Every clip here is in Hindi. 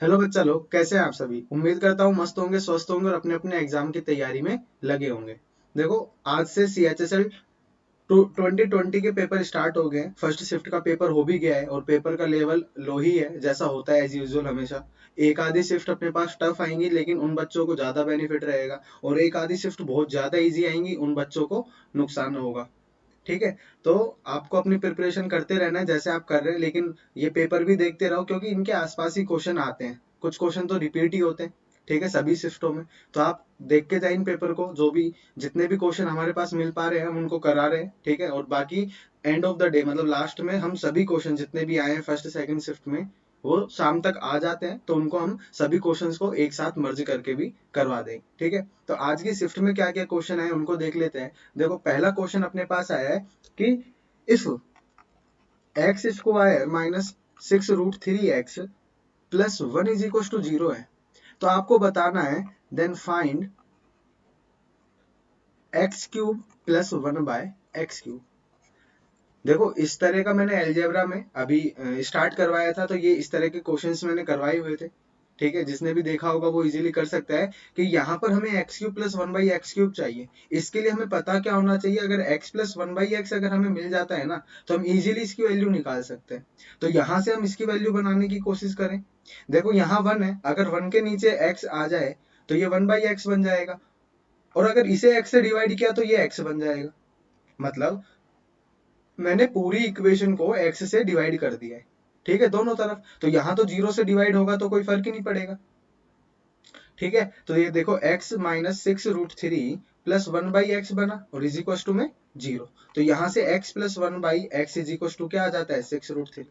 हेलो बच्चा लोग, कैसे हैं आप सभी। उम्मीद करता हूँ मस्त होंगे, स्वस्थ होंगे और अपने अपने एग्जाम की तैयारी में लगे होंगे। देखो, आज से CHSL 2020 के पेपर स्टार्ट हो गए हैं। फर्स्ट शिफ्ट का पेपर हो भी गया है और पेपर का लेवल लो ही है, जैसा होता है एज यूजुअल हमेशा। एक आधी शिफ्ट अपने पास टफ आएंगी, लेकिन उन बच्चों को ज्यादा बेनिफिट रहेगा, और एक आधी शिफ्ट बहुत ज्यादा इजी आएंगी, उन बच्चों को नुकसान होगा। ठीक है। तो आपको अपनी प्रिपरेशन करते रहना है जैसे आप कर रहे हैं, लेकिन ये पेपर भी देखते रहो, क्योंकि इनके आसपास ही क्वेश्चन आते हैं। कुछ क्वेश्चन तो रिपीट ही होते हैं। ठीक है, सभी शिफ्टों में। तो आप देख के जाए इन पेपर को, जो भी जितने भी क्वेश्चन हमारे पास मिल पा रहे हैं हम उनको करा रहे हैं। ठीक है, और बाकी एंड ऑफ द डे मतलब लास्ट में हम सभी क्वेश्चन जितने भी आए हैं फर्स्ट सेकंड शिफ्ट में, वो शाम तक आ जाते हैं, तो उनको हम सभी क्वेश्चंस को एक साथ मर्ज करके भी करवा देंगे। ठीक है, तो आज की शिफ्ट में क्या क्या क्वेश्चन आए उनको देख लेते हैं। देखो, पहला क्वेश्चन अपने पास आया है कि if x square minus 6√3x plus 1 is equal to 0 है, तो आपको बताना है then find x cube plus 1/x³। देखो, इस तरह का मैंने अलजेब्रा में अभी स्टार्ट करवाया था, तो ये इस तरह के क्वेश्चंस मैंने करवाए हुए थे। ठीक है, जिसने भी देखा होगा वो इजीली कर सकता है कि यहाँ पर हमें x³ प्लस 1/x³ चाहिए। इसके लिए हमें पता क्या होना चाहिए, अगर x प्लस 1/x अगर हमें मिल जाता है ना, तो हम इजीली इसकी वैल्यू निकाल सकते हैं। तो यहाँ से हम इसकी वैल्यू बनाने की कोशिश करें। देखो, यहाँ 1 है, अगर 1 के नीचे x आ जाए तो ये 1/x बन जाएगा, और अगर इसे x से डिवाइड किया तो ये x बन जाएगा। मतलब मैंने पूरी इक्वेशन को x से डिवाइड कर दिया है। ठीक है, दोनों तरफ। तो यहाँ तो 0 से डिवाइड होगा तो कोई फर्क ही नहीं पड़ेगा। ठीक है, तो ये देखो x माइनस 6√3 प्लस 1/x बना और इज इक्वल टू में 0। तो यहाँ से x plus 1/x is equal to क्या आ जाता है, 6√3।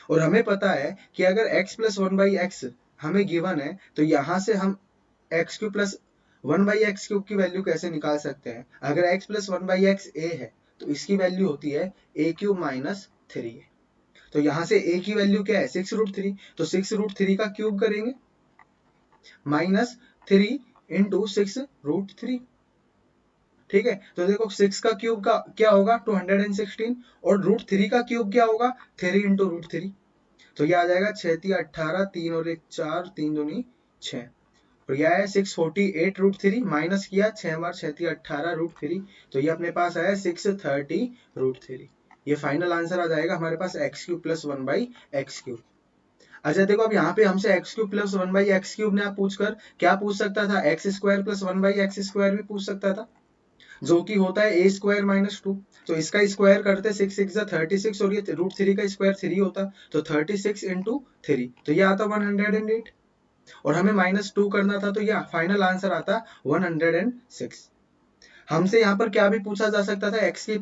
और हमें पता है कि अगर x प्लस 1/x हमें गिवन है, तो यहाँ से हम x³ प्लस 1/x³ की वैल्यू कैसे निकाल सकते हैं। अगर x प्लस 1/x a है, तो इसकी वैल्यू होती है a³ माइनस 3। तो यहाँ से a की वैल्यू क्या है, 6√3। तो 6√3 का क्यूब करेंगे, माइनस 3 इंटू 6√3। ठीक है, तो देखो 6 का क्यूब का क्या होगा, 216, और √3 का क्यूब क्या होगा, 3 इंटू √3। तो ये आ जाएगा 6×3 = 18, 3 और 1 4, 3 दूनी 6। और यह है 648√3, माइनस किया 6 बार 6×3 = 18√3। तो ये अपने पास आया 630√3। ये फाइनल आंसर आ जाएगा हमारे पास x³ प्लस 1/x³। अच्छा देखो, अब यहाँ पे हमसे x³ प्लस 1/x³ ने आप पूछकर क्या पूछ सकता था, x² प्लस 1/x² भी पूछ सकता था, जो कि होता है a² माइनस 2। तो इसका स्क्वायर करते 6 6 36, और ये √3 का स्क्वायर 3 होता, तो 36 इंटू 3, तो ये आता 108। और हमें -2 करना था, तो यह फाइनल आंसर आता 106। हमसे यहाँ पर क्या भी पूछा जा सकता था, x³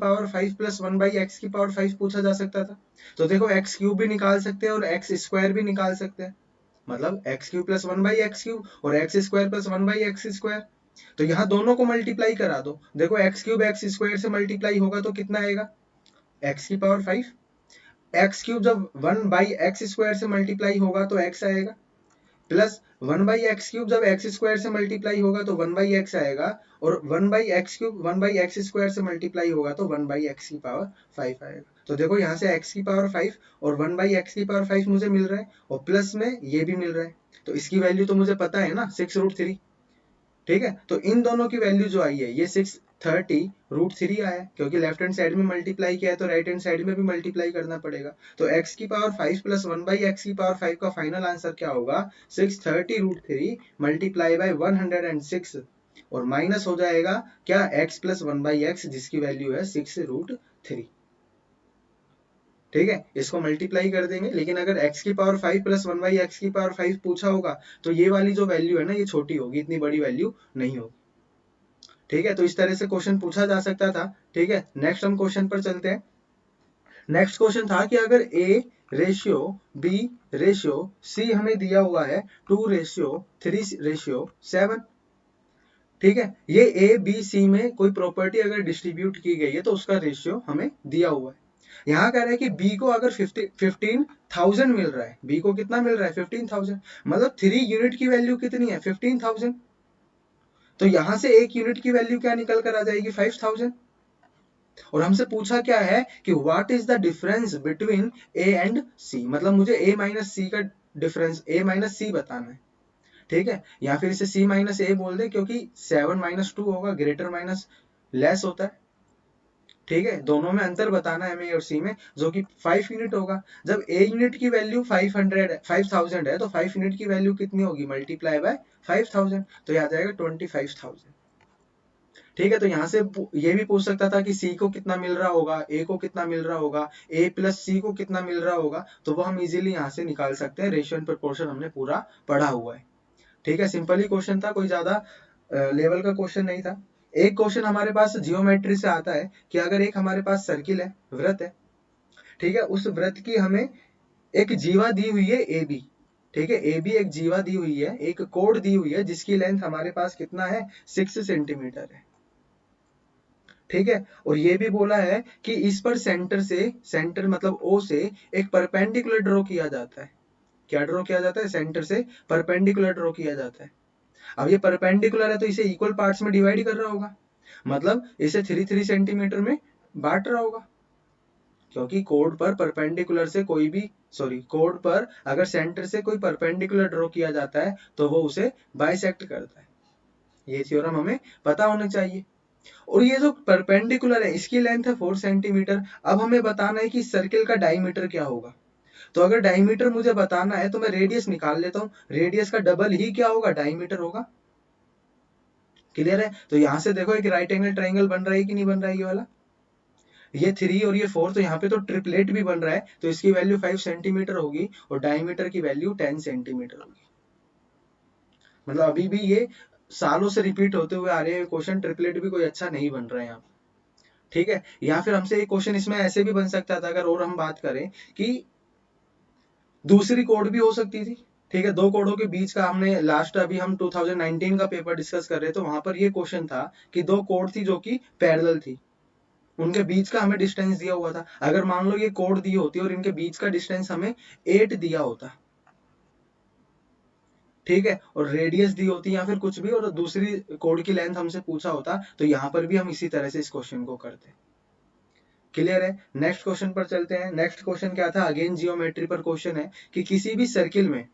प्लस 1/x³ पूछा जा सकता था। तो देखो, x³ भी निकाल सकते हैं और x² भी निकाल सकते हैं। मतलब x³ प्लस 1/x³ और x² प्लस 1/x²। तो यहाँ दोनों को मल्टीप्लाई करा दो। देखो, x³ x² से मल्टीप्लाई होगा तो कितना आएगा, x⁵। x³ जब 1/x² से मल्टीप्लाई होगा तो x आएगा, प्लस 1/x³ जब x² से मल्टीप्लाई होगा तो 1/x आएगा, और 1/x³ 1/x² से मल्टीप्लाई होगा तो 1/x⁵ आएगा। तो देखो, यहाँ से x⁵ और 1/x⁵ मुझे मिल रहा है, और प्लस में ये भी मिल रहा है। तो इसकी वैल्यू तो मुझे पता है ना, 6√3। ठीक है, तो इन दोनों की वैल्यू जो आई है ये 630√3 आया है, क्योंकि लेफ्ट हैंड साइड में मल्टीप्लाई किया है तो राइट हैंड साइड में भी मल्टीप्लाई करना पड़ेगा। तो x⁵ प्लस 1/x⁵ का फाइनल आंसर क्या होगा, 630√3 मल्टीप्लाई बाय 106, और माइनस हो जाएगा क्या, x प्लस 1/x, जिसकी वैल्यू है 6√3। ठीक है, इसको मल्टीप्लाई कर देंगे, लेकिन अगर x⁵ प्लस 1/x⁵ पूछा होगा तो ये वाली जो वैल्यू है ना, ये छोटी होगी, इतनी बड़ी वैल्यू नहीं होगी। ठीक है, तो इस तरह से क्वेश्चन पूछा जा सकता था। ठीक है, नेक्स्ट हम क्वेश्चन पर चलते हैं। नेक्स्ट क्वेश्चन था कि अगर A:B:C हमें दिया हुआ है 2:3:7। ठीक है, ये A B C में कोई प्रॉपर्टी अगर डिस्ट्रीब्यूट की गई है तो उसका रेशियो हमें दिया हुआ है। यहाँ कह रहा है कि B को अगर 15,000 मिल रहा है, B को कितना मिल रहा है, 15,000, मतलब 3 यूनिट की वैल्यू कितनी है, 15,000। तो यहां से 1 यूनिट की वैल्यू क्या निकल कर आ जाएगी, 5,000। और हमसे पूछा क्या है कि what is the difference between A and C, मतलब मुझे A माइनस C का डिफरेंस a माइनस सी बताना है, ठीक है, या फिर इसे c माइनस ए बोल दे, क्योंकि 7 माइनस 2 होगा, ग्रेटर माइनस लेस होता है, ठीक है, दोनों में अंतर बताना है हमें और सी में, जो कि 5 यूनिट होगा। जब ए यूनिट की वैल्यू 5000 है तो 5 यूनिट की वैल्यू कितनी होगी, मल्टीप्लाई बाय 5000, तो यह आ जाएगा 25000, ठीक है। तो यहाँ से ये भी पूछ सकता था कि सी को कितना मिल रहा होगा, ए को कितना मिल रहा होगा, ए प्लस सी को कितना मिल रहा होगा, तो वो हम इजीली यहाँ से निकाल सकते हैं, रेशियो एंड प्रोपोर्शन हमने पूरा पढ़ा हुआ है, ठीक है। सिंपल ही क्वेश्चन था, कोई ज्यादा लेवल का क्वेश्चन नहीं था। एक क्वेश्चन हमारे पास जियोमेट्री से आता है कि अगर एक हमारे पास सर्किल है, वृत्त है, ठीक है, उस वृत्त की हमें एक जीवा दी हुई है ए बी, ठीक है, ए बी एक जीवा दी हुई है, एक कोड दी हुई है जिसकी लेंथ हमारे पास कितना है, 6 सेंटीमीटर है, ठीक है। और ये भी बोला है कि इस पर सेंटर मतलब ओ से एक परपेंडिकुलर ड्रॉ किया जाता है, क्या ड्रॉ किया जाता है, सेंटर से परपेंडिकुलर ड्रॉ किया जाता है। अब ये परपेंडिकुलर है तो इसे इक्वल पार्ट्स में डिवाइड कर रहा होगा, मतलब इसे 3 सेंटीमीटर में बांट रहा होगा, क्योंकि कोड पर परपेंडिकुलर से कोई भी कोड पर अगर सेंटर से कोई परपेंडिकुलर ड्रॉ किया जाता है तो वो उसे बाइसेक्ट करता है, ये थ्योरम हमें पता होना चाहिए। और ये जो परपेंडिकुलर है इसकी लेंथ है 4 सेंटीमीटर। अब हमें बताना है कि सर्किल का डायमीटर क्या होगा, तो अगर डायमीटर मुझे बताना है तो मैं रेडियस निकाल लेता हूँ, रेडियस का डबल ही क्या होगा, डायमीटर होगा, क्लियर है। तो यहाँ से देखो एक राइट एंगल ट्राइंगल बन रहा है कि नहीं बन रहा है, ये वाला, ये 3 और ये 4, तो यहाँ पे तो ट्रिपलेट भी बन रहा है, तो इसकी वैल्यू 5 सेंटीमीटर होगी और डायमीटर की वैल्यू 10 सेंटीमीटर होगी। मतलब अभी भी ये सालों से रिपीट होते हुए आ रहे हैं क्वेश्चन, ट्रिपलेट भी कोई अच्छा नहीं बन रहा है यहाँ, ठीक है। या फिर हमसे एक क्वेश्चन इसमें ऐसे भी बन सकता था, अगर और हम बात करें कि दूसरी कोड भी हो सकती थी, ठीक है, दो कोडों के बीच का, हमने लास्ट अभी हम 2019 का पेपर डिस्कस कर रहे थे, वहां पर ये क्वेश्चन था कि दो कोड थी जो कि पैरेलल थी, उनके बीच का हमें डिस्टेंस दिया हुआ था, अगर मान लो ये कोड दी होती और इनके बीच का डिस्टेंस हमें 8 दिया होता, ठीक है, और रेडियस दी होती या फिर कुछ भी, और दूसरी कोड की लेंथ हमसे पूछा होता, तो यहाँ पर भी हम इसी तरह से इस क्वेश्चन को करते, क्लियर है। नेक्स्ट क्वेश्चन पर चलते हैं। नेक्स्ट क्वेश्चन क्या था, अगेन जियोमेट्री पर क्वेश्चन है कि किसी भी सर्किल में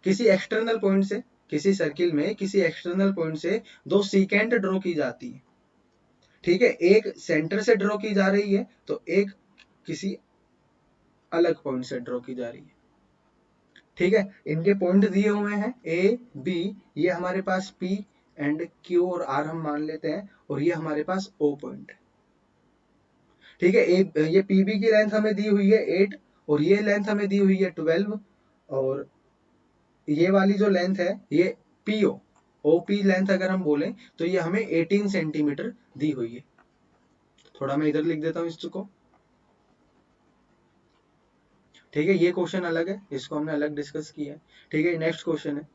किसी एक्सटर्नल पॉइंट से, किसी सर्किल में किसी एक्सटर्नल पॉइंट से दो सीकेंट ड्रॉ की जाती है, ठीक है, एक सेंटर से ड्रॉ की जा रही है तो एक किसी अलग पॉइंट से ड्रॉ की जा रही है, ठीक है, इनके पॉइंट दिए हुए हैं ए बी, ये हमारे पास पी एंड क्यू और आर हम मान लेते हैं, और ये हमारे पास ओ पॉइंट, ठीक है। ये पीबी की लेंथ हमें दी हुई है 8 और ये लेंथ हमें दी हुई है 12, और ये वाली जो लेंथ है ये पीओ ओपी लेंथ अगर हम बोले तो ये हमें 18 सेंटीमीटर दी हुई है। थोड़ा मैं इधर लिख देता हूँ इसको, ठीक है, ये क्वेश्चन अलग है, इसको हमने अलग डिस्कस किया है, ठीक है। नेक्स्ट क्वेश्चन है,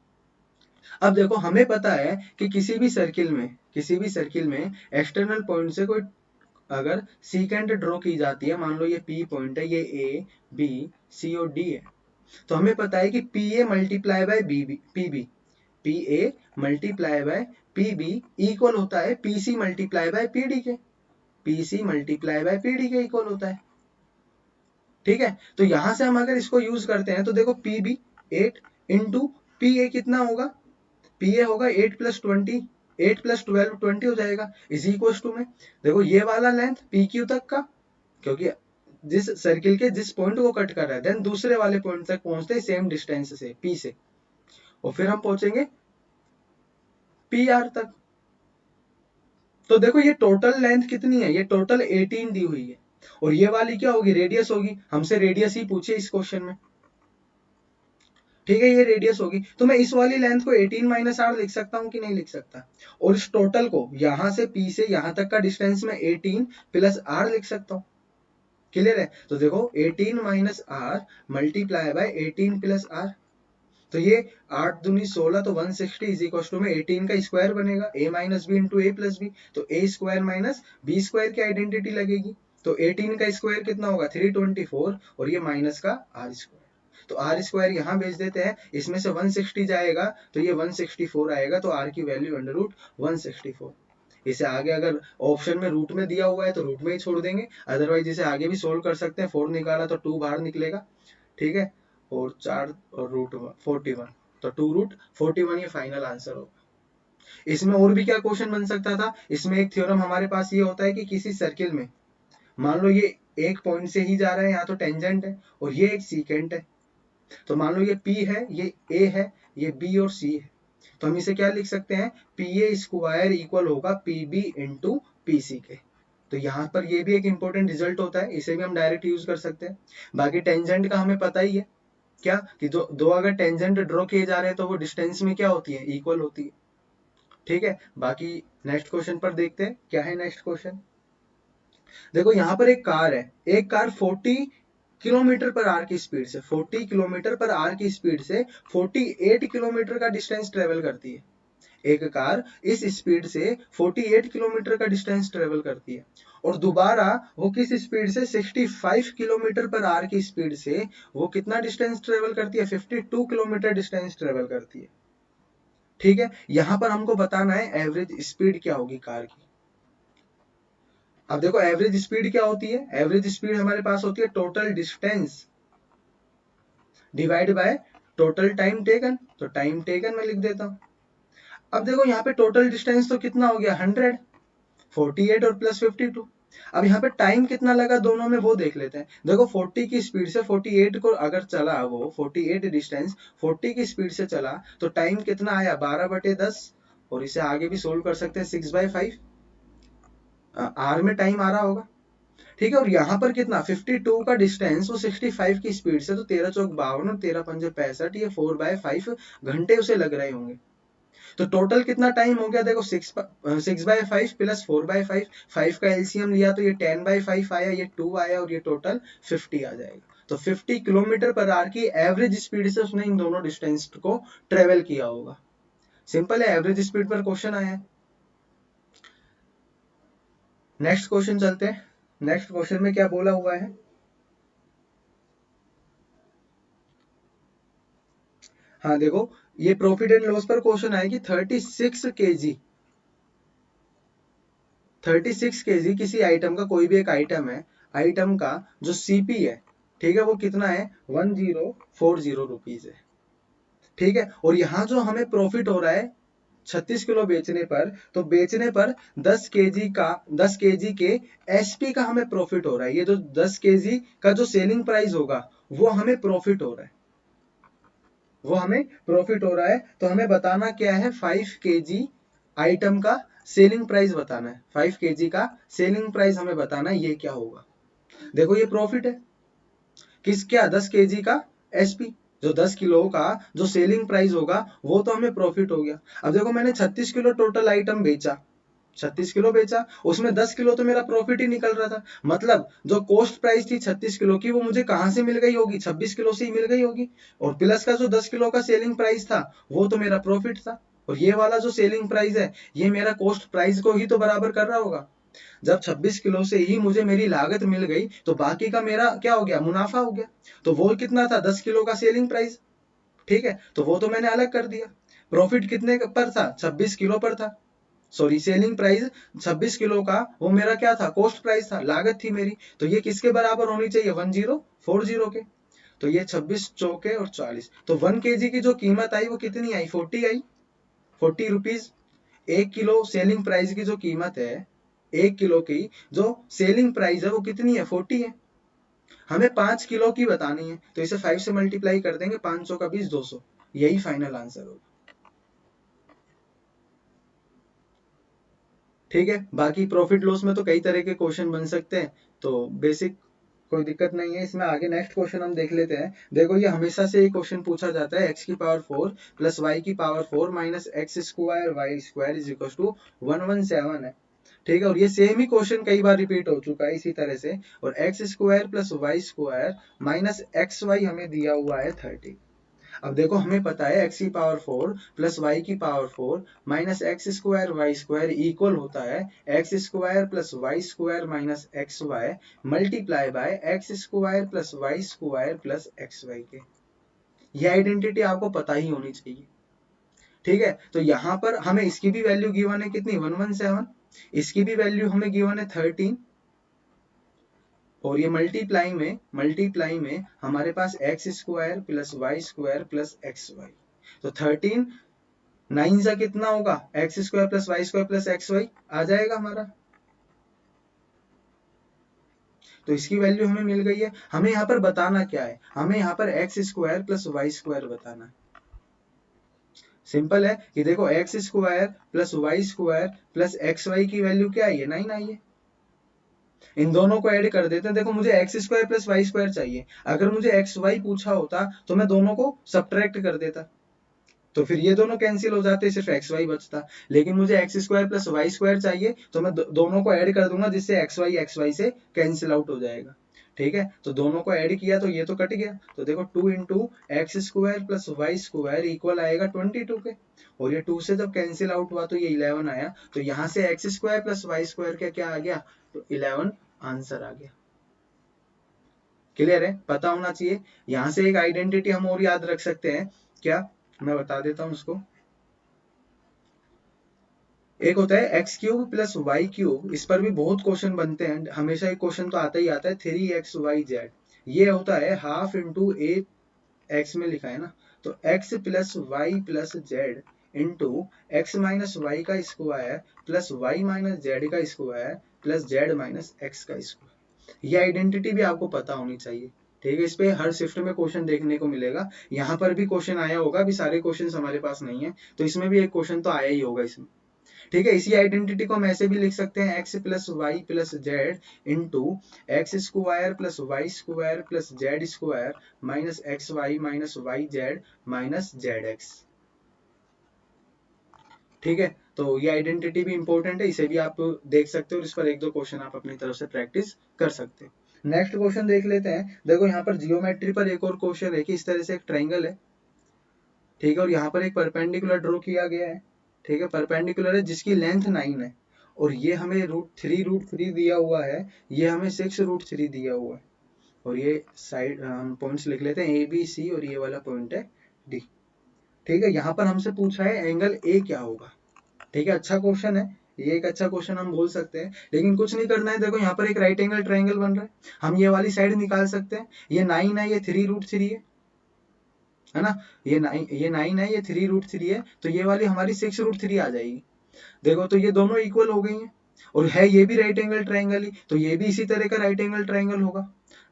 अब देखो हमें पता है कि किसी भी सर्किल में एक्सटर्नल पॉइंट से कोई अगर सीकेंट ड्रॉ की जाती है, मान लो ये पी पॉइंट है, ये ए बी सी और डी है, तो हमें पता है कि P A multiply by B B P B, P A multiply by P B equal होता है P C multiply by P D के, P C multiply by P D के इक्वल होता है, ठीक है। तो यहां से हम अगर इसको यूज करते हैं तो देखो P B 8 into P A कितना होगा, पी ए होगा 8 प्लस 20, 8 प्लस 12 20 हो जाएगा, इज इक्वल टू में देखो ये वाला लेंथ पी क्यू तक का, क्योंकि जिस सर्किल के जिस पॉइंट को कट कर रहा है देन दूसरे वाले पॉइंट तक पहुंचते हैं सेम डिस्टेंस से पी से, और फिर हम पहुंचेंगे पी आर तक। तो देखो ये टोटल लेंथ कितनी है, ये टोटल 18 दी हुई है, और ये वाली क्या होगी, रेडियस होगी, हमसे रेडियस ही पूछे इस क्वेश्चन में, ठीक है, ये रेडियस होगी, तो मैं इस वाली लेंथ को 18 माइनस आर लिख सकता हूँ कि नहीं लिख सकता, और इस टोटल को यहां से पी से यहां तक का डिस्टेंस में 18 प्लस आर लिख सकता हूँ, क्लियर है। तो देखो 18 minus R multiply by 18 plus R, तो ये 8 दूनी 16, तो 160 इज इक्वल टू में 18 का स्क्वायर बनेगा, a minus B into A plus B, तो A square minus B square की आइडेंटिटी लगेगी, तो 18 का स्क्वायर कितना होगा 324, और ये माइनस का आर स्क्वायर, तो आर स्क्वायर यहाँ भेज देते हैं, इसमें से 160 जाएगा तो ये 164 आएगा, तो आर की वैल्यू अंडर रूट 164। इसे आगे अगर ऑप्शन में रूट में दिया हुआ है तो रूट में ही छोड़ देंगे, अदरवाइज इसे आगे भी सोल्व कर सकते हैं, 4 निकाला तो 2 बाहर निकलेगा, ठीक है। और 4 और रूट 41, तो 2√41 ये फाइनल आंसर होगा। इसमें और भी क्या क्वेश्चन बन सकता था, इसमें एक थ्योरम हमारे पास ये होता है कि किसी सर्किल में मान लो ये एक पॉइंट से ही जा रहा है, यहाँ तो टेंजेंट है और ये एक सीकेंट है, तो मान लो ये P है, ये A है, ये B और C है, तो हम इसे क्या लिख सकते हैं, PA स्क्वायर इक्वल होगा PB इंटू PC के। तो यहाँ पर ये भी एक इंपॉर्टेंट रिजल्ट होता है, इसे भी हम डायरेक्ट यूज कर सकते हैं। बाकी टेंजेंट का हमें पता ही है क्या, कि जो दो अगर टेंजेंट ड्रॉ किए जा रहे हैं तो वो डिस्टेंस में क्या होती है, इक्वल होती है। ठीक है, बाकी नेक्स्ट क्वेश्चन पर देखते हैं क्या है नेक्स्ट क्वेश्चन। देखो यहाँ पर एक कार है, एक कार 40 किलोमीटर पर आर की स्पीड से 40 किलोमीटर पर आर की स्पीड से 48 किलोमीटर का डिस्टेंस ट्रेवल करती है। एक कार इस स्पीड से 48 किलोमीटर का डिस्टेंस ट्रेवल करती है और दोबारा वो किस स्पीड से 65 किलोमीटर पर आर की स्पीड से वो कितना डिस्टेंस ट्रेवल करती है, 52 किलोमीटर डिस्टेंस ट्रेवल करती है। ठीक है, यहां पर हमको बताना है एवरेज स्पीड क्या होगी कार की। अब देखो एवरेज स्पीड क्या होती है, एवरेज स्पीड हमारे पास होती है total distance divide by total time taken, तो टाइम टेकन में लिख देता हूं। अब देखो यहाँ पे टोटल डिस्टेंस तो कितना हो गया 100, 48 और प्लस 52। अब यहाँ पे टाइम कितना लगा दोनों में वो देख लेते हैं। देखो 40 की स्पीड से 48 को अगर चला, वो 48 डिस्टेंस 40 की स्पीड से चला तो टाइम कितना आया 12/10, और इसे आगे भी सोल्व कर सकते हैं 6/5, आर में टाइम आ रहा होगा। ठीक है, और यहाँ पर कितना 52 का डिस्टेंस वो 65 की स्पीड से, तो 13 चौक 52 और 13 पंजे 65, ये 4/5 घंटे उसे लग रहे होंगे। तो टोटल कितना टाइम हो गया, देखो 6/5 प्लस 4/5, 5 का एलसीएम लिया तो ये 10/5 आया, ये 2 आया और ये टोटल 50 आ जाएगा। तो 50 किलोमीटर पर आवर की एवरेज स्पीड से उसने इन दोनों डिस्टेंस को ट्रेवल किया होगा। सिंपल है, एवरेज स्पीड पर क्वेश्चन आया है। नेक्स्ट क्वेश्चन चलते हैं। नेक्स्ट क्वेश्चन में क्या बोला हुआ है, हाँ देखो ये प्रॉफिट एंड लॉस पर क्वेश्चन है कि 36 केजी किसी आइटम का, कोई भी एक आइटम है, आइटम का जो सीपी है, ठीक है, वो कितना है 1040 रुपीज है। ठीक है, और यहाँ जो हमें प्रॉफिट हो रहा है 36 किलो बेचने पर, तो बेचने पर 10 केजी के एसपी का हमें प्रॉफिट हो रहा है। ये जो 10 केजी का जो सेलिंग प्राइस होगा वो हमें प्रॉफिट हो रहा है, वो हमें प्रॉफिट हो रहा है। तो हमें बताना क्या है, 5 केजी आइटम का सेलिंग प्राइस बताना है, 5 केजी का सेलिंग प्राइस हमें बताना है, ये क्या होगा। देखो ये प्रॉफिट है किस, क्या 10 केजी का एसपी, जो 10 किलो का जो सेलिंग प्राइस होगा वो तो हमें प्रॉफिट हो गया। अब देखो मैंने 36 किलो टोटल आइटम बेचा, 36 किलो बेचा, उसमें 10 किलो तो मेरा प्रॉफिट ही निकल रहा था। मतलब जो कॉस्ट प्राइस थी 36 किलो की वो मुझे कहां से मिल गई होगी, 26 किलो से ही मिल गई होगी, और प्लस का जो 10 किलो का सेलिंग प्राइस था वो तो मेरा प्रॉफिट था, और ये वाला जो सेलिंग प्राइस है ये मेरा कॉस्ट प्राइस को ही तो बराबर कर रहा होगा। जब 26 किलो से ही मुझे मेरी लागत मिल गई तो बाकी का मेरा क्या हो गया, मुनाफा हो गया। तो वो कितना था 10 किलो का सेलिंग प्राइस, ठीक है, तो वो तो मैंने अलग कर दिया। प्रॉफिट कितने पर था, 26 किलो पर था, सॉरी सेलिंग प्राइस 26 किलो का, वो मेरा क्या था, कॉस्ट प्राइस था, लागत थी मेरी। तो ये किसके बराबर होनी चाहिए, 1040 के। तो ये 26 चौके और 40, तो 1 केजी की जो कीमत आई वो कितनी आई, 40 आई, 40 रुपीज। 1 किलो सेलिंग प्राइस की जो कीमत है, 1 किलो की जो सेलिंग प्राइस है वो कितनी है, 40 है। हमें 5 किलो की बतानी है, तो इसे 5 से मल्टीप्लाई कर देंगे, 500 का 20, 200, यही फाइनल आंसर होगा। ठीक है, बाकी प्रॉफिट लॉस में तो कई तरह के क्वेश्चन बन सकते हैं, तो बेसिक कोई दिक्कत नहीं है इसमें। आगे नेक्स्ट क्वेश्चन हम देख लेते हैं। देखो ये हमेशा से एक क्वेश्चन पूछा जाता है, x की पावर 4 प्लस y की power 4 minus x square y square is equal to 117 है। ठीक है, और ये सेम ही क्वेश्चन कई बार रिपीट हो चुका है इसी तरह से। और x square plus y square minus x y हमें दिया हुआ है 30। अब देखो हमें पता है x की पावर 4 प्लस वाई की power 4 minus x square y square equal होता है x square plus y square minus x y multiply by x square plus y square plus x y के। ये आइडेंटिटी आपको पता ही होनी चाहिए। ठीक है, तो यहाँ पर हमें इसकी भी वैल्यू गिवन है कितनी, 117, इसकी भी वैल्यू हमें गिवन है 13, और ये मल्टीप्लाई में हमारे पास x square plus y square plus x y, तो 13 9 सा कितना होगा, x square plus y square plus x y आ जाएगा हमारा। तो इसकी वैल्यू हमें मिल गई है। हमें यहाँ पर बताना क्या है, हमें यहाँ पर x square plus y square बताना है। सिंपल है कि देखो x square plus y square plus x y की वैल्यू क्या आई है, 9 आई है। इन दोनों को ऐड कर देते हैं। देखो मुझे x square plus y square चाहिए, अगर मुझे एक्स वाई पूछा होता तो मैं दोनों को सब्ट्रैक्ट कर देता, तो फिर ये दोनों कैंसिल हो जाते, सिर्फ एक्स वाई बचता। लेकिन मुझे x square plus y square चाहिए, तो मैं दोनों को ऐड कर दूंगा, जिससे एक्स वाई से कैंसिल आउट हो जाएगा। ठीक है, तो दोनों को ऐड किया तो ये तो कट गया, तो देखो 2 into x square plus y square equal आएगा 22 के, और ये 2 से जब कैंसिल आउट हुआ तो ये 11 आया, तो यहाँ से x square plus y square का क्या आ गया, तो 11 आंसर आ गया। क्लियर है, पता होना चाहिए। यहाँ से एक आइडेंटिटी हम और याद रख सकते हैं, क्या, मैं बता देता हूँ उसको। एक होता है x cube plus y cube, इस पर भी बहुत क्वेश्चन बनते हैं, हमेशा एक क्वेश्चन तो आता ही आता है, 3xyz। ये होता है हाफ इंटू ए, एक्स में लिखा है ना, तो x plus y plus z into x minus y का square plus y minus z का square plus z minus x का स्क्वायर। ये आइडेंटिटी भी आपको पता होनी चाहिए। ठीक है, इस पे हर शिफ्ट में क्वेश्चन देखने को मिलेगा। यहाँ पर भी क्वेश्चन आया होगा, अभी सारे क्वेश्चन हमारे पास नहीं है, तो इसमें भी एक क्वेश्चन तो आया ही होगा इसमें। ठीक है, इसी आइडेंटिटी को हम ऐसे भी लिख सकते हैं, x plus y plus z into x square plus y square plus z square minus x y z minus z x. ठीक है, तो ये आइडेंटिटी भी इंपॉर्टेंट है, इसे भी आप देख सकते हो और इस पर एक दो क्वेश्चन आप अपनी तरफ से प्रैक्टिस कर सकते हो। नेक्स्ट क्वेश्चन देख लेते हैं। देखो यहाँ पर जियोमेट्री पर एक और क्वेश्चन है कि इस तरह से एक ट्राइंगल है, ठीक है, और यहाँ पर एक परपेंडिकुलर ड्रॉ किया गया है। ठीक है, परपेंडिकुलर है जिसकी लेंथ 9 है, और ये हमें रूट थ्री दिया हुआ है, ये हमें 6 रूट 3 दिया हुआ है, और ये साइड हम पॉइंट्स लिख लेते हैं ए बी सी, और ये वाला पॉइंट है डी। ठीक है, यहाँ पर हमसे पूछा है एंगल ए क्या होगा। ठीक है, अच्छा क्वेश्चन है, ये एक अच्छा क्वेश्चन हम बोल सकते हैं, लेकिन कुछ नहीं करना है। देखो यहाँ पर एक राइट एंगल ट्राइंगल बन रहा है, हम ये वाली साइड निकाल सकते हैं। ये 9 है, ये 3 रूट 3 है ना, ये 9 है, ये 3 रूट 3 है, तो ये वाली हमारी 6 रूट 3 आ जाएगी। देखो तो ये दोनों इक्वल हो गई हैं, और है ये भी राइट एंगल ट्राइंगल ही, तो ये भी इसी तरह का राइट एंगल ट्राइंगल होगा।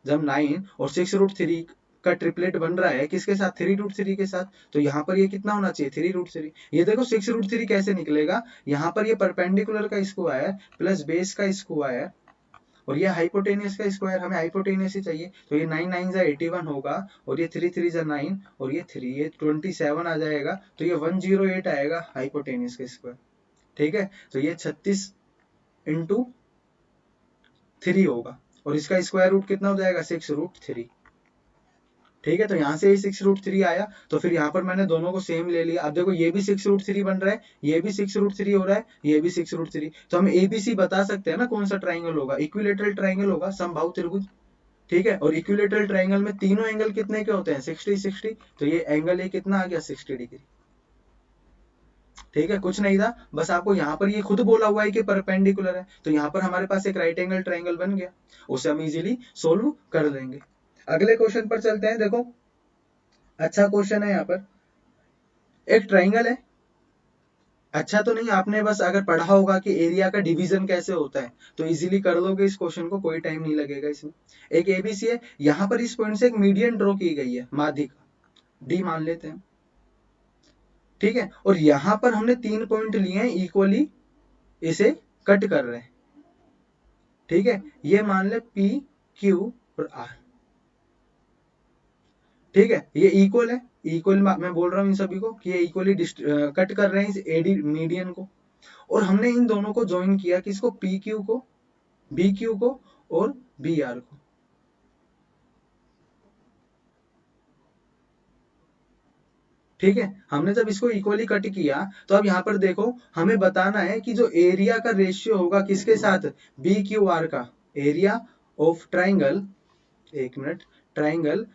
जब 9 और 6 रूट 3 का ट्रिपलेट बन रहा है किसके साथ, 3 रूट 3 के साथ, तो यहाँ पर ये कितना होना चाहिए, 3 रूट 3। ये देखो 6 रूट 3 कैसे निकलेगा, यहाँ पर ये परपेंडिकुलर का स्क्वायर प्लस बेस का स्क्वायर, और ये हाइपोटेनियस का स्क्वायर, हमें हाइपोटेनियस ही चाहिए, तो ये 9 9 81 होगा, और ये 3 3 9, और ये 3, ये 27 आ जाएगा, तो ये 108 आएगा हाइपोटेनियस का स्क्वायर। ठीक है, तो ये 36 इंटू 3 होगा, और इसका स्क्वायर रूट कितना हो जाएगा, 6 रूट 3। ठीक है, तो यहाँ से 6 रूट 3 आया, तो फिर यहाँ पर मैंने दोनों को सेम ले लिया। अब देखो ये भी 6 रूट 3 बन रहा है, ये भी 6 रूट 3 हो रहा है, ये भी 6 रूट 3, तो हम एबीसी बता सकते हैं ना कौन सा ट्राइंगल होगा, इक्विलेटरल ट्राइंगल होगा, समबाहु त्रिभुज। ठीक है, और इक्विलेटरल ट्राइंगल में तीनों एंगल कितने के होते हैं, 60 60, तो ये एंगल ये कितना आ गया, 60 डिग्री। ठीक है, कुछ नहीं था, बस आपको यहाँ पर ये खुद बोला हुआ है कि परपेंडिकुलर है, तो यहाँ पर हमारे पास एक राइट एंगल ट्राइंगल बन गया, उसे हम इजीली सोल्व कर लेंगे। अगले क्वेश्चन पर चलते हैं। देखो अच्छा क्वेश्चन है, यहाँ पर एक ट्राइंगल है। अच्छा तो नहीं, आपने बस अगर पढ़ा होगा कि एरिया का डिवीजन कैसे होता है तो इजीली कर लोगे इस क्वेश्चन को, कोई टाइम नहीं लगेगा इसमें। एक एबीसी है, यहाँ पर इस पॉइंट से एक मीडियन ड्रॉ की गई है, माध्यिका डी मान लेते हैं। ठीक है, और यहाँ पर हमने 3 पॉइंट लिए हैं इक्वली, इसे कट कर रहे हैं। ठीक है, ये मान ले पी क्यू और आर। ठीक है, ये इक्वल है, इक्वल मैं बोल रहा हूँ इन सभी को कि ये इक्वली कट कर रहे हैं इस एडी मीडियन को, और हमने इन दोनों को ज्वाइन किया, किसको, पी क्यू को, बी क्यू को और बी आर को। ठीक है, हमने जब इसको इक्वली कट किया, तो अब यहाँ पर देखो हमें बताना है कि जो एरिया का रेशियो होगा किसके साथ, बी क्यू आर का, एरिया ऑफ ट्राइंगल, एक minute, triangle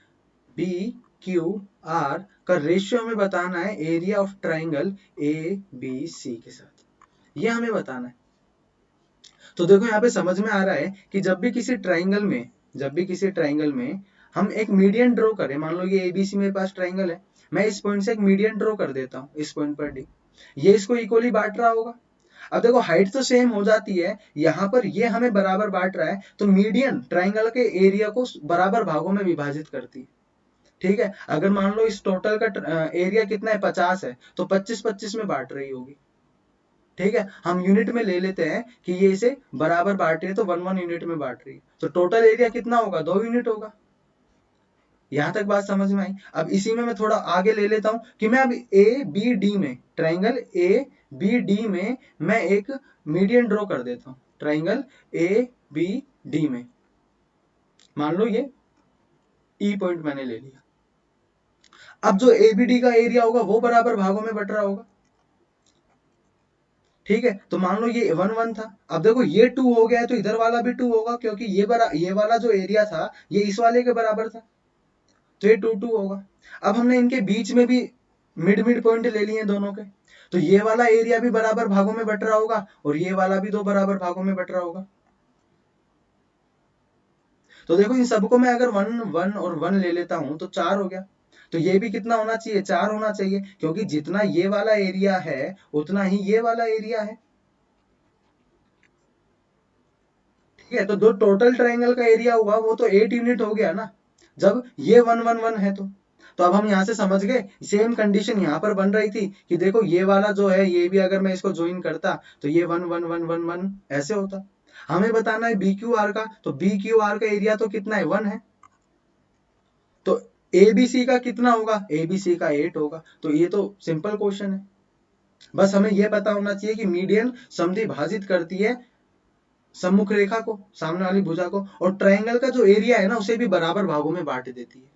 B Q R का रेशियो हमें बताना है area of triangle A B C के साथ, ये हमें बताना है। तो देखो यहाँ पे समझ में आ रहा है कि जब भी किसी ट्राइंगल में जब भी किसी ट्राइंगल में हम एक मीडियन ड्रॉ करें, मान लो ये एबीसी मेरे पास ट्राइंगल है, मैं इस पॉइंट से एक मीडियन ड्रॉ कर देता हूँ, इस पॉइंट पर डी, ये इसको इक्वली बांट रहा होगा। अब देखो हाइट तो सेम हो जाती है, यहाँ पर ये हमें बराबर बांट रहा है, तो मीडियन ट्राइंगल के एरिया को बराबर भागों में विभाजित करती है। ठीक है, अगर मान लो इस टोटल का एरिया कितना है 50 है, तो 25-25 में बांट रही होगी। ठीक है, हम यूनिट में ले लेते हैं कि ये इसे बराबर बांट रही है, तो 1-1 यूनिट में बांट रही है, तो टोटल एरिया कितना होगा, 2 यूनिट होगा। यहां तक बात समझ में आई। अब इसी में मैं थोड़ा आगे ले लेता हूं कि मैं अब ए बी डी में, ट्राइंगल ए बी डी में मैं एक मीडियन ड्रॉ कर देता हूं, ट्राइंगल ए बी डी में मान लो ये ई पॉइंट मैंने ले लिया। अब जो ए बी डी का एरिया होगा वो बराबर भागों में बट रहा होगा। ठीक है, तो मान लो ये 1-1 था, अब देखो ये 2 हो गया है, तो इधर वाला भी 2 होगा, क्योंकि ये वाला जो एरिया था ये इस वाले के बराबर था, तो ये 2-2 होगा। अब हमने इनके बीच में भी मिड मिड पॉइंट ले लिए दोनों के, तो ये वाला एरिया भी बराबर भागों में बट रहा होगा, और ये वाला भी 2 बराबर भागों में बट रहा होगा। तो देखो इन सबको मैं अगर 1-1 और 1 ले लेता हूं तो 4 हो गया, तो ये भी कितना होना चाहिए, 4 होना चाहिए, क्योंकि जितना ये वाला एरिया है उतना ही ये वाला एरिया है। ठीक है, तो जो टोटल ट्राइंगल का एरिया हुआ वो तो 8 यूनिट हो गया ना, जब ये 1-1-1 है तो अब हम यहाँ से समझ गए, सेम कंडीशन यहाँ पर बन रही थी कि देखो ये वाला जो है ये भी अगर मैं इसको ज्वाइन करता तो ये 1-1-1-1-1 ऐसे होता। हमें बताना है बी क्यू आर का, तो बी क्यू आर का एरिया तो कितना है, 1 है, तो एबीसी का कितना होगा, एबीसी का 8 होगा। तो ये तो सिंपल क्वेश्चन है, बस हमें यह पता होना चाहिए कि मीडियन समद्वि भाजित करती है सम्मुख रेखा को, सामने वाली भुजा को, और ट्रायंगल का जो एरिया है ना उसे भी बराबर भागों में बांट देती है।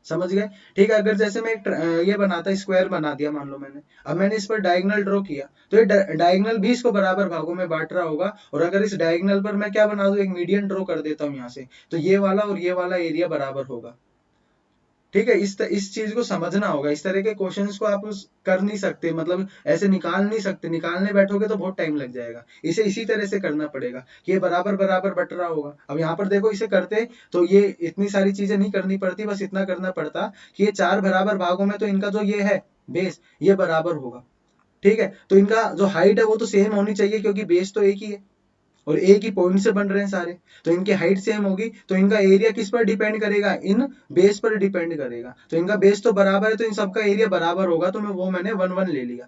समझ गए। ठीक है, अगर जैसे मैं एक ये बनाता स्क्वायर बना दिया मान लो मैंने, अब मैंने इस पर डायगोनल ड्रॉ किया, तो ये डायगोनल भी इसको बराबर भागों में बांट रहा होगा, और अगर इस डायगोनल पर मैं क्या बना दूं, एक मीडियन ड्रॉ कर देता हूं यहाँ से, तो ये वाला और ये वाला एरिया बराबर होगा। ठीक है, इस चीज को समझना होगा, इस तरह के क्वेश्चंस को आप कर नहीं सकते, मतलब ऐसे निकाल नहीं सकते, निकालने बैठोगे तो बहुत टाइम लग जाएगा, इसे इसी तरह से करना पड़ेगा कि ये बराबर बराबर बट रहा होगा। अब यहाँ पर देखो इसे करते तो ये इतनी सारी चीजें नहीं करनी पड़ती, बस इतना करना पड़ता कि ये 4 बराबर भागों में तो इनका जो ये है बेस ये बराबर होगा। ठीक है, तो इनका जो हाइट है वो तो सेम होनी चाहिए, क्योंकि बेस तो एक ही है और एक ही पॉइंट से बन रहे हैं सारे, तो इनकी हाइट सेम होगी, तो इनका एरिया किस पर डिपेंड करेगा, इन बेस पर डिपेंड करेगा, तो इनका बेस तो बराबर है, तो इन सबका एरिया बराबर होगा, तो मैंने 1-1 ले लिया।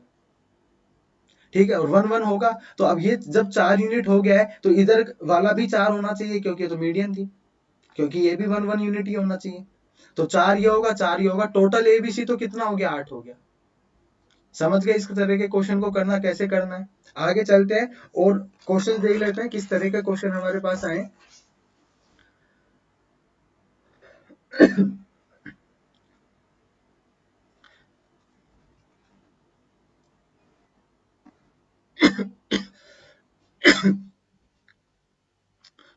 ठीक है, और 1-1 होगा, तो अब ये जब 4 यूनिट हो गया है तो इधर वाला भी 4 होना चाहिए, क्योंकि ये तो मीडियन थी, क्योंकि ये भी 1-1 यूनिट ही होना चाहिए, तो 4 ये होगा, 4 ये होगा, टोटल एबीसी तो कितना हो गया, 8 हो गया। समझ गए इस तरह के क्वेश्चन को करना कैसे करना है। आगे चलते हैं और क्वेश्चन देख लेते हैं किस तरह के क्वेश्चन हमारे पास आए।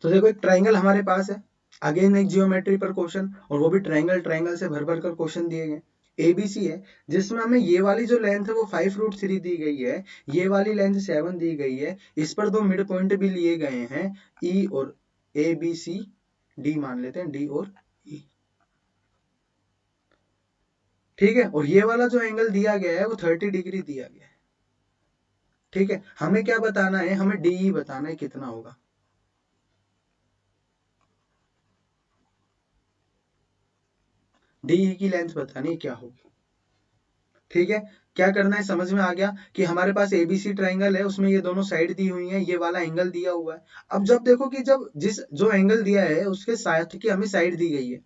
तो देखो एक ट्राइंगल हमारे पास है, अगेन एक जियोमेट्री पर क्वेश्चन, और वो भी ट्राइंगल ट्राइंगल से भर भर कर क्वेश्चन दिए गए। एबीसी है, जिसमें हमें ये वाली जो लेंथ है वो 5√3 दी गई है, ये वाली लेंथ 7 दी गई है, इस पर 2 मिड पॉइंट भी लिए गए हैं, ई और ए बी सी डी मान लेते हैं, डी और ई। ठीक है, और ये वाला जो एंगल दिया गया है वो 30 डिग्री दिया गया है। ठीक है, हमें क्या बताना है, हमें डी बताना है कितना होगा। डी की लेंथ बतानी है क्या होगी। ठीक है, क्या करना है समझ में आ गया कि हमारे पास एबीसी ट्राइंगल है, उसमें ये दोनों साइड दी हुई है, ये वाला एंगल दिया हुआ है। अब जब देखो कि जब जिस जो एंगल दिया है उसके साथ की हमें साइड दी गई है,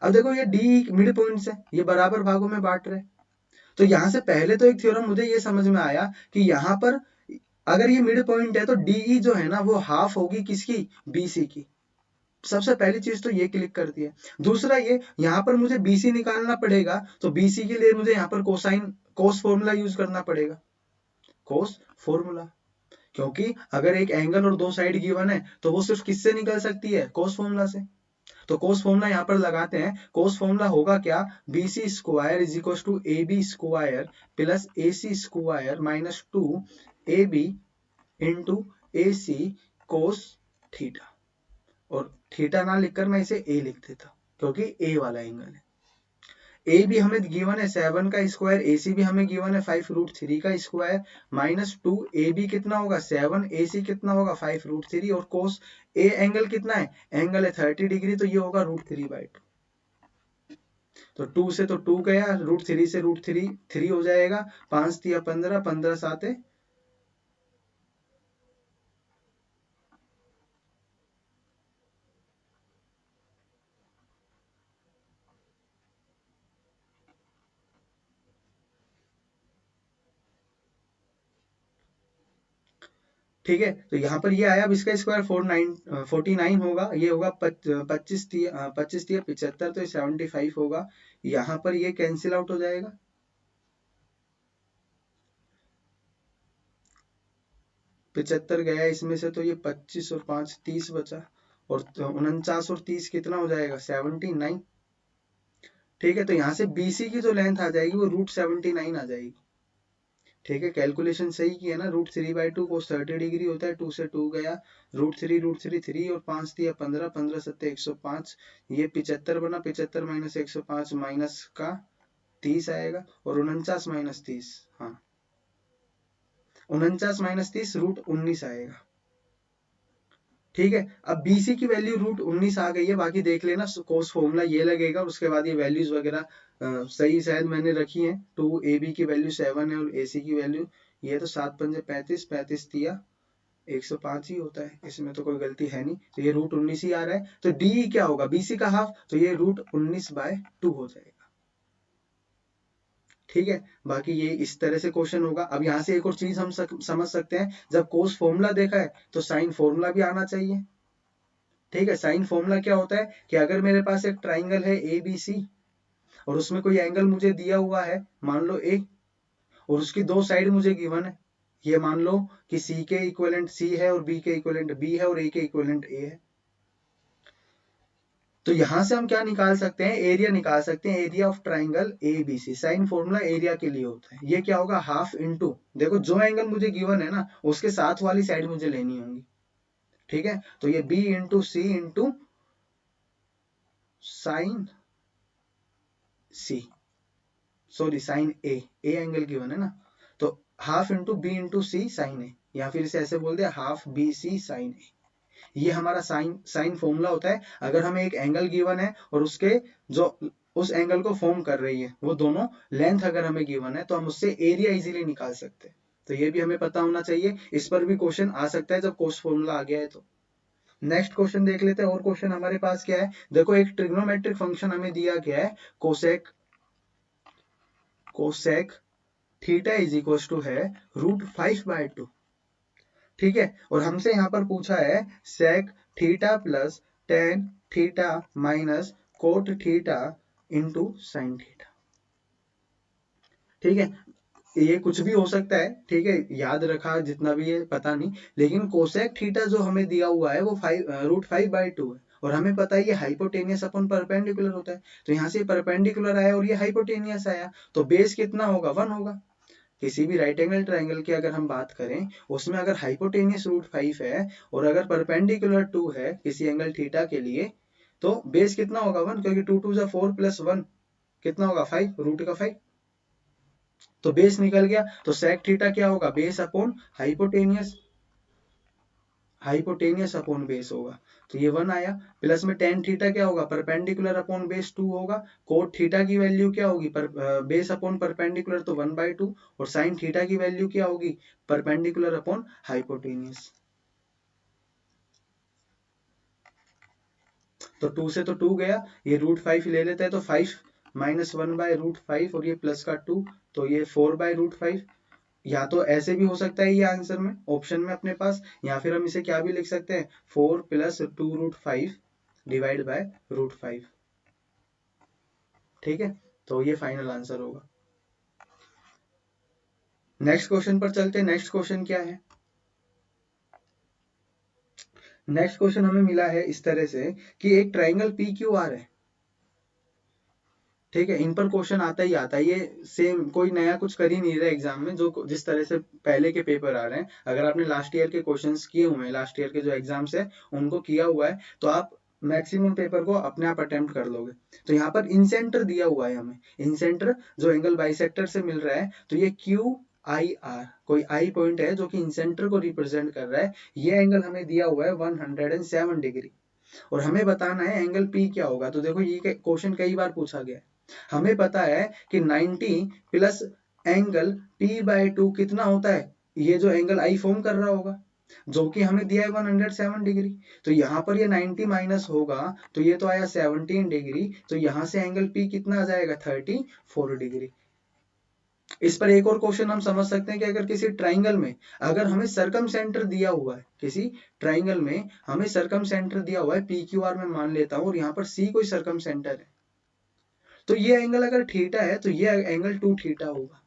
अब देखो ये डी मिड पॉइंट्स है, ये बराबर भागों में बांट रहे हैं, तो यहां से पहले तो एक थ्योरम मुझे ये समझ में आया कि यहाँ पर अगर ये मिड पॉइंट है तो डीई जो है ना वो हाफ होगी किसकी, बीसी की। सबसे पहली चीज तो ये क्लिक करती है। दूसरा ये यहाँ पर मुझे बीसी निकालना पड़ेगा, तो बीसी के लिए मुझे यहाँ पर कोसाइन कोस फॉर्मूला यूज करना पड़ेगा, कोस फॉर्मूला, क्योंकि अगर एक एंगल और 2 साइड गिवन है तो वो सिर्फ किससे निकल सकती है, कोस फॉर्मूला से। तो कोस फॉर्मूला यहाँ पर लगाते हैं, कोस फॉर्मूला होगा क्या, B C square is equal to A B square plus A C square minus 2 A B into A C cos theta, और थीटा ना लिखकर मैं इसे ए लिख देता, क्योंकि ए वाला एंगल है। ए भी हमें गिवन है 7 का स्क्वायर, ए सी भी हमें गिवन है 5√3 का स्क्वायर, -2 ए बी कितना होगा 7, ए सी कितना होगा 5√3, और कोस ए एंगल कितना है, एंगल है 30 डिग्री, तो ये होगा √3/2। तो 2 से तो 2 गया, √3 से √3 3 हो जाएगा, 5 तिया 15, 15 7 ठीक है। तो यहाँ पर ये आया, अब इसका स्क्वायर 49 होगा, ये होगा 25 तिया 75, तो 75 होगा। यहाँ पर ये कैंसिल आउट हो जाएगा, 75 गया इसमें से, तो ये 25 और 5 30 बचा, और 49 और 30 कितना हो जाएगा 79। ठीक है, तो यहाँ से BC की जो लेंथ आ जाएगी वो √79 आ जाएगी। ठीक है, कैलकुलेशन सही की है ना, √3/2 कोस 30 डिग्री होता है, 2 से 2 गया, √3 3 और 5 दिया 15, 15 7 105, ये 75 बना, 75 - 105 माइनस का 30 आएगा, और 49 - 30, हाँ 49 - 30 √19 आएगा। ठीक है, अब BC की वैल्यू √19 आ गई है, बाकी देख लेना, कोस फॉर्मूला ये लगेगा, और उसके बाद ये वैल्यूज वगैरह सही शायद मैंने रखी है। 2AB की वैल्यू 7 है, और AC की वैल्यू ये तो 7 पंजे 35, 35 दिया 105 ही होता है, इसमें तो कोई गलती है नहीं, तो ये √19 ही आ रहा है। तो DE क्या होगा, BC का हाफ, तो ये √19/2 हो जाएगा। ठीक है, बाकी ये इस तरह से क्वेश्चन होगा। अब यहाँ से एक और चीज हम समझ सकते हैं, जब कोस फॉर्मूला देखा है तो साइन फॉर्मूला भी आना चाहिए। ठीक है, साइन फॉर्मूला क्या होता है कि अगर मेरे पास एक ट्राइंगल है ABC, और उसमें कोई एंगल मुझे दिया हुआ है, मान लो A, और उसकी दो साइड मुझे गिवन है, ये मान लो कि C के इक्विवेलेंट C है, और B के इक्विवेलेंट B है, और A के इक्विवेलेंट A है। तो यहां से हम क्या निकाल सकते हैं, एरिया निकाल सकते हैं, area of triangle ABC। Sine formula area के लिए होता है, ये क्या होगा, हाफ इंटू, देखो जो एंगल मुझे गिवन है ना, उसके साथ वाली साइड मुझे लेनी होगी। ठीक है, तो ये B into C into sine C, sorry sine A angle given है ना, तो half into B into C sine A, या फिर इसे ऐसे बोल दे हाफ BC साइन A। ये हमारा साइन फॉर्मूला होता है। अगर हमें एक एंगल गिवन है, और उसके जो उस एंगल को फॉर्म कर रही है वो दोनों लेंथ अगर हमें गिवन है, तो हम उससे एरिया इजीली निकाल सकते हैं। तो ये भी हमें पता होना चाहिए, इस पर भी क्वेश्चन आ सकता है जब कोस फॉर्मूला आ गया है। तो नेक्स्ट क्वेश्चन देख लेते हैं, और क्वेश्चन हमारे पास क्या है, देखो एक ट्रिग्नोमेट्रिक फंक्शन हमें दिया गया है, cosec theta is equal to है √5/2। ठीक है, और हमसे यहाँ पर पूछा है sec theta plus tan theta minus cot theta into sine theta. ठीक है, ये कुछ भी हो सकता है, ठीक है, याद रखा जितना भी है पता नहीं, लेकिन कोसेक थीटा जो हमें दिया हुआ है वो √5/2 है, और हमें पता है ये हाइपोटेनियस अपन परपेंडिकुलर होता है, तो यहाँ से परपेंडिकुलर आया और ये हाइपोटेनियस आया, तो बेस कितना होगा 1 होगा। किसी भी राइट एंगल ट्राइंगल की अगर हम बात करें, उसमें अगर हाइपोटेनियस √5 है, और अगर परपेंडिकुलर 2 है किसी एंगल थीटा के लिए, तो बेस कितना होगा 1, क्योंकि 2 2 4 प्लस 1 कितना होगा 5, रूट का 5, तो बेस निकल गया। तो सेक थीटा क्या होगा, base upon hypotenuse, hypotenuse upon base होगा, तो ये 1 आया। प्लस में टेन थीटा क्या होगा, परपेंडिकुलर अपॉन बेस 2 होगा। कोट थीटा की वैल्यू क्या होगी, बेस अपॉन परपेंडिकुलर, तो 1/2, और साइन थीटा की वैल्यू क्या होगी, परपेंडिकुलर अपॉन हाइपोटेनियस। तो 2 से तो 2 गया, ये √5 ले लेते हैं, तो 5 - 1/√5, और ये प्लस का 2, तो ये 4/√5। या तो ऐसे भी हो सकता है ये आंसर में ऑप्शन में अपने पास, या फिर हम इसे क्या भी लिख सकते हैं, 4 + 2√5 डिवाइड बाय √5। ठीक है, तो ये फाइनल आंसर होगा। नेक्स्ट क्वेश्चन पर चलते हैं। नेक्स्ट क्वेश्चन क्या है, नेक्स्ट क्वेश्चन हमें मिला है इस तरह से कि एक ट्राइंगल PQR है। ठीक है, इन पर क्वेश्चन आता ही आता है, ये सेम कोई नया कुछ कर ही नहीं रहा एग्जाम में, जो जिस तरह से पहले के पेपर आ रहे हैं। अगर आपने लास्ट ईयर के क्वेश्चंस किए हुए हैं, लास्ट ईयर के जो एग्जाम्स है उनको किया हुआ है, तो आप मैक्सिमम पेपर को अपने आप अटेम्प्ट कर लोगे। तो यहाँ पर इंसेंटर दिया हुआ है हमें, इंसेंटर जो एंगल बाइसेक्टर से मिल रहा है, तो ये क्यू आई आर, कोई आई पॉइंट है जो कि इंसेंटर को रिप्रेजेंट कर रहा है। ये एंगल हमें दिया हुआ है 107 डिग्री, और हमें बताना है एंगल पी क्या होगा। तो देखो ये क्वेश्चन कई बार पूछा गया है। हमें पता है कि 90 प्लस एंगल पी बाय 2 कितना होता है, ये जो एंगल आई फॉर्म कर रहा होगा, जो कि हमें दिया है 107 डिग्री। तो यहाँ पर ये 90 माइनस होगा, तो ये तो आया 17 डिग्री। तो यहाँ से एंगल पी कितना आ जाएगा, 34 डिग्री। इस पर एक और क्वेश्चन हम समझ सकते हैं कि अगर किसी ट्राइंगल में अगर हमें सर्कम सेंटर दिया हुआ है, किसी ट्राइंगल में हमें सर्कम सेंटर दिया हुआ है, पी क्यू आर में मान लेता हूं, और यहाँ पर सी कोई सर्कम सेंटर है, तो ये एंगल अगर थीटा है तो ये एंगल 2 थीटा होगा।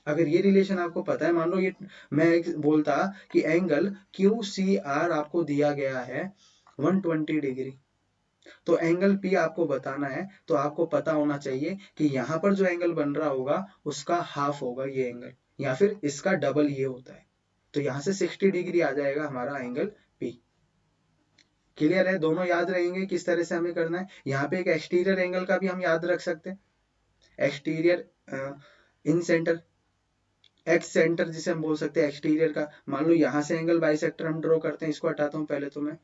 अगर ये रिलेशन आपको पता है, मान लो ये मैं बोलता कि एंगल क्यू सी आर आपको दिया गया है 120 डिग्री, तो एंगल पी आपको बताना है, तो आपको पता होना चाहिए कि यहाँ पर जो एंगल बन रहा होगा उसका हाफ होगा ये एंगल, या फिर इसका डबल ये होता है। तो यहाँ से 60 डिग्री आ जाएगा हमारा एंगल पी। क्लियर है, दोनों याद रहेंगे किस तरह से हमें करना है। यहाँ पे एक एक्सटीरियर एंगल का भी हम याद रख सकते हैं, एक्सटीरियर इन सेंटर, एक्स सेंटर जिसे हम बोल सकते हैं एक्सटीरियर का। मान लो यहाँ से एंगल बाइसेक्टर हम ड्रॉ करते हैं, इसको हटाता हूँ पहले तो मैं।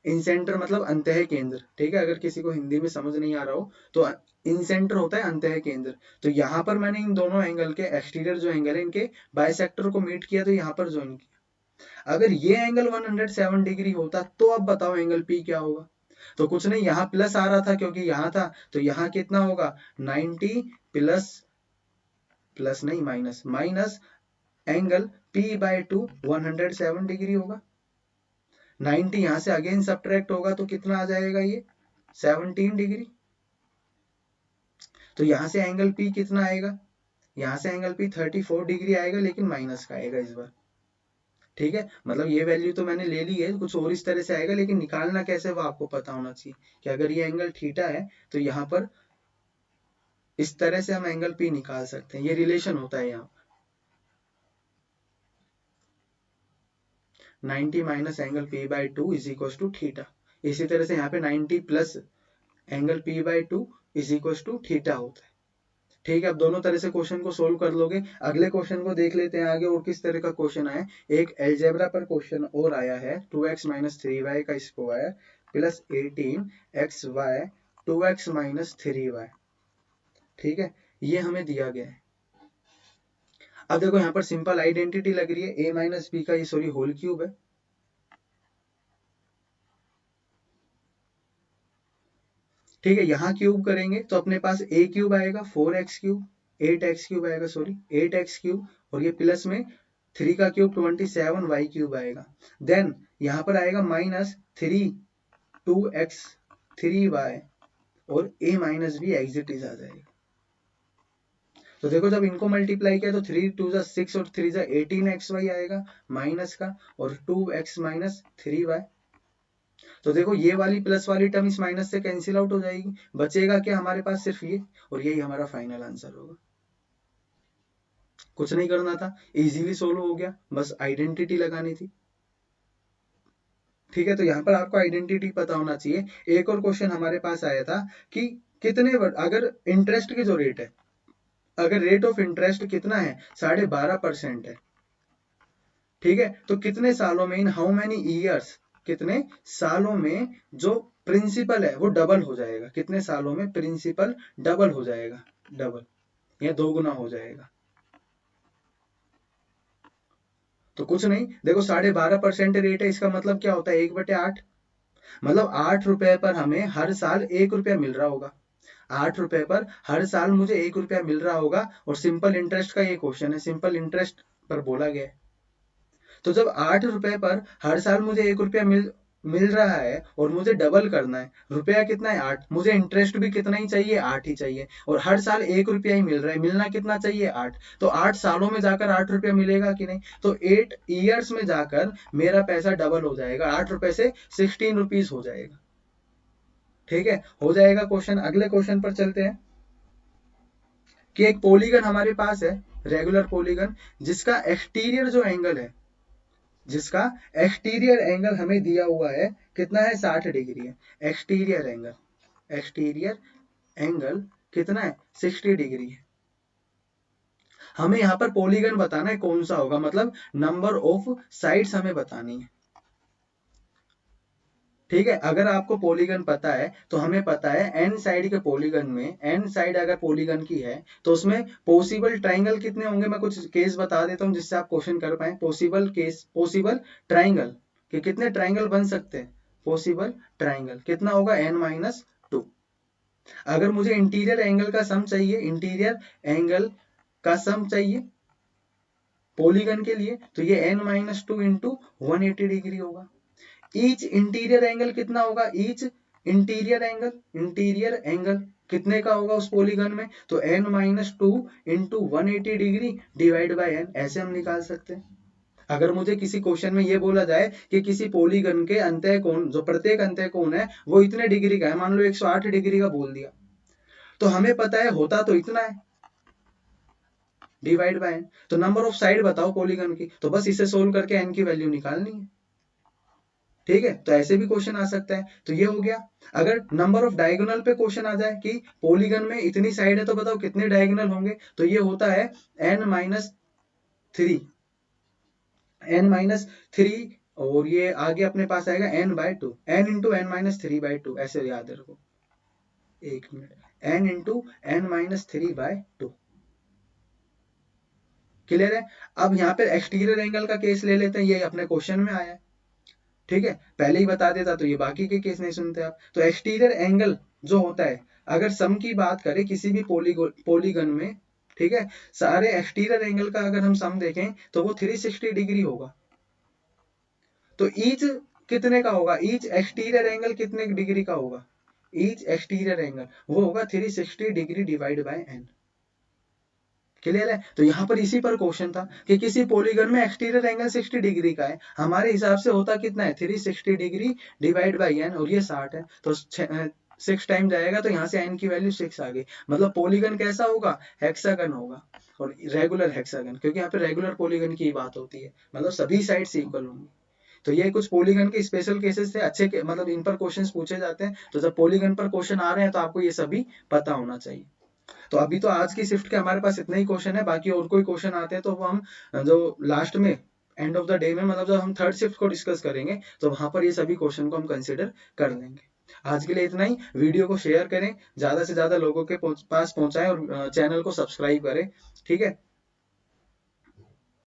इन सेंटर मतलब अंतः केंद्र, ठीक है, अगर किसी को हिंदी में समझ नहीं आ रहा हो तो इन सेंटर होता है अंतः केंद्र। तो यहाँ पर मैंने इन दोनों एंगल के, एक्सटीरियर जो एंगल है इनके बाइसेक्टर को मीट किया, तो यहाँ पर ज्वाइन किया। अगर ये एंगल 107 डिग्री होता तो अब बताओ एंगल पी क्या होगा। तो कुछ नहीं, यहाँ प्लस आ रहा था क्योंकि यहाँ था, तो यहाँ कितना होगा 90 प्लस, प्लस नहीं minus, minus angle P by 2 107 degree होगा। 90 यहां से अगेन सब्ट्रैक्ट होगा तो कितना आ जाएगा ये 17 डिग्री। तो यहां से एंगल पी कितना आएगा, यहां से एंगल पी 34 डिग्री आएगा, लेकिन माइनस का आएगा इस बार। ठीक है, मतलब ये वैल्यू तो मैंने ले ली है, कुछ और इस तरह से आएगा, लेकिन निकालना कैसे वो आपको पता होना चाहिए कि अगर ये एंगल थीटा है तो यहाँ पर इस तरह से हम एंगल पी निकाल सकते हैं। ये रिलेशन होता है यहाँ 90 minus angle P by 2 is equal to theta. इसी तरह से यहाँ पे 90 plus angle P by 2 is equal to theta होता है। ठीक है, अब दोनों तरह से क्वेश्चन को सोल्व कर लोगे। अगले क्वेश्चन को देख लेते हैं आगे और किस तरह का क्वेश्चन है। एक एलजेब्रा पर क्वेश्चन और आया है, 2x माइनस 3y का square plus 18xy 2x minus 3y। ठीक है, ये हमें दिया गया है। अब देखो यहाँ पर सिंपल आइडेंटिटी लग रही है, a माइनस बी का, ये सॉरी होल क्यूब है। ठीक है, यहाँ क्यूब करेंगे तो अपने पास a क्यूब आएगा 4x क्यूब, 8x क्यूब आएगा, सॉरी 8x क्यूब, और ये प्लस में 3 का क्यूब 27y क्यूब आएगा। देन यहाँ पर आएगा माइनस 3 2x 3y, और a minus b exit is आ जाएगा। तो देखो जब इनको मल्टीप्लाई किया तो 3 2 जा 6 और 3 जा 18xy आएगा माइनस का, और 2x माइनस 3y। तो देखो ये वाली प्लस वाली टर्म इस माइनस से कैंसिल आउट हो जाएगी, बचेगा क्या हमारे पास सिर्फ ये, और यही हमारा फाइनल आंसर होगा। कुछ नहीं करना था, इजीली सोल्व हो गया, बस आइडेंटिटी लगानी थी। ठीक है, तो यहाँ पर आपको आइडेंटिटी पता होना चाहिए। एक और क्वेश्चन हमारे पास आया था कि कितने अगर इंटरेस्ट की जो रेट है, अगर रेट ऑफ इंटरेस्ट कितना है 12.5% है, ठीक है, तो कितने सालों में, इन हाउ मेनी ईयर्स, कितने सालों में जो प्रिंसिपल है वो डबल हो जाएगा, कितने सालों में प्रिंसिपल डबल हो जाएगा, डबल या दोगुना हो जाएगा। तो कुछ नहीं, देखो 12.5% रेट है, इसका मतलब क्या होता है 1/8, मतलब 8 रुपए पर हमें हर साल 1 रुपया मिल रहा होगा। 8 रुपए पर हर साल मुझे 1 रुपया मिल रहा होगा, और सिंपल इंटरेस्ट का ये क्वेश्चन है, सिंपल इंटरेस्ट पर बोला गया है। तो जब 8 रुपए पर हर साल मुझे 1 रुपया मिल रहा है और मुझे डबल करना है, रुपया कितना है 8, मुझे इंटरेस्ट भी कितना ही चाहिए 8 ही चाहिए, और हर साल 1 रुपया ही मिल रहा है, मिलना कितना चाहिए 8, तो 8 सालों में जाकर 8 रुपया मिलेगा कि नहीं, तो 8 ईयर्स में जाकर मेरा पैसा डबल हो जाएगा, 8 रुपए से 16 रुपीज हो जाएगा। ठीक है, हो जाएगा क्वेश्चन। अगले क्वेश्चन पर चलते हैं कि एक पॉलीगन हमारे पास है, रेगुलर पॉलीगन, जिसका एक्सटीरियर जो एंगल है, जिसका एक्सटीरियर एंगल हमें दिया हुआ है कितना है 60 डिग्री है। एक्सटीरियर एंगल कितना है 60 डिग्री है। हमें यहाँ पर पॉलीगन बताना है कौन सा होगा, मतलब नंबर ऑफ साइड्स हमें बतानी है। ठीक है, अगर आपको पॉलीगन पता है तो हमें पता है एन साइड के पॉलीगन में, एन साइड अगर पॉलीगन की है तो उसमें पॉसिबल ट्राइंगल कितने होंगे। मैं कुछ केस बता देता हूं जिससे आप क्वेश्चन कर पाए। पॉसिबल ट्राइंगल कि कितने ट्राइंगल बन सकते हैं। पॉसिबल ट्राइंगल कितना होगा n-2। अगर मुझे इंटीरियर एंगल का सम चाहिए, इंटीरियर एंगल का सम चाहिए पॉलीगन के लिए, तो ये n-2 इंटू 180 डिग्री होगा। ईच इंटीरियर एंगल कितना होगा, ईच इंटीरियर एंगल कितने का होगा उस पॉलीगन में, तो n-2 into 180 degree divide by n, ऐसे हम निकाल सकते हैं। अगर मुझे किसी क्वेश्चन में ये बोला जाए कि किसी पॉलीगन के अंतः कोण, जो प्रत्येक अंतः कोण है वो इतने डिग्री का है, मान लो 108 डिग्री का बोल दिया, तो हमें पता है होता तो इतना है डिवाइड बाय n। तो नंबर ऑफ साइड बताओ पॉलीगन की, तो बस इसे सोल्व करके n की वैल्यू निकालनी है। ठीक है, तो ऐसे भी क्वेश्चन आ सकता है। तो ये हो गया। अगर नंबर ऑफ डायगोनल पे क्वेश्चन आ जाए कि पॉलीगन में इतनी साइड है तो बताओ कितने डायगोनल होंगे, तो ये होता है n-3, n-3, और ये आगे अपने पास आएगा n/2, n इंटू n-3/2, ऐसे याद रखो। एक minute, n into n-3/2। Clear है। अब यहाँ पे एक्सटीरियर एंगल का केस ले लेते हैं, ये अपने क्वेश्चन में आया है। ठीक है, पहले ही बता देता तो ये बाकी के केस नहीं सुनते आप। तो एक्सटीरियर एंगल जो होता है, अगर सम की बात करें किसी भी पॉलीगन में, ठीक है, सारे एक्सटीरियर एंगल का अगर हम सम देखें तो वो 360 डिग्री होगा। तो ईच कितने का होगा, ईच एक्सटीरियर एंगल कितने डिग्री का होगा, ईच एक्सटीरियर एंगल वो होगा 360 degree divide by n। Clear है। तो यहाँ पर इसी पर क्वेश्चन था कि किसी पॉलीगन में एक्सटीरियर एंगल 60 डिग्री का है, हमारे हिसाब से होता कितना है 360 डिग्री डिवाइड बाई n, और ये 60 है तो 6 टाइम जाएगा, तो यहाँ से n की वैल्यू 6 आ गई। मतलब पॉलीगन कैसा होगा, हेक्सागन होगा, और रेगुलर हेक्सागन, क्योंकि यहाँ पे रेगुलर पॉलीगन की बात होती है, मतलब सभी साइड्स इक्वल होंगी। तो ये कुछ पॉलीगन के स्पेशल केसेस थे, अच्छे के, मतलब इन पर क्वेश्चंस पूछे जाते हैं। तो जब पॉलीगन पर क्वेश्चन आ रहे हैं तो आपको ये सभी पता होना चाहिए। तो अभी तो आज की शिफ्ट के हमारे पास इतने ही क्वेश्चन है, बाकी और कोई क्वेश्चन आते हैं तो वो हम जो लास्ट में एंड ऑफ द डे में, मतलब जब हम थर्ड शिफ्ट को डिस्कस करेंगे तो वहां पर ये सभी क्वेश्चन को हम कंसिडर कर लेंगे। आज के लिए इतना ही। वीडियो को शेयर करें, ज्यादा से ज्यादा लोगों के पास पहुंचाएं, और चैनल को सब्सक्राइब करें। ठीक है।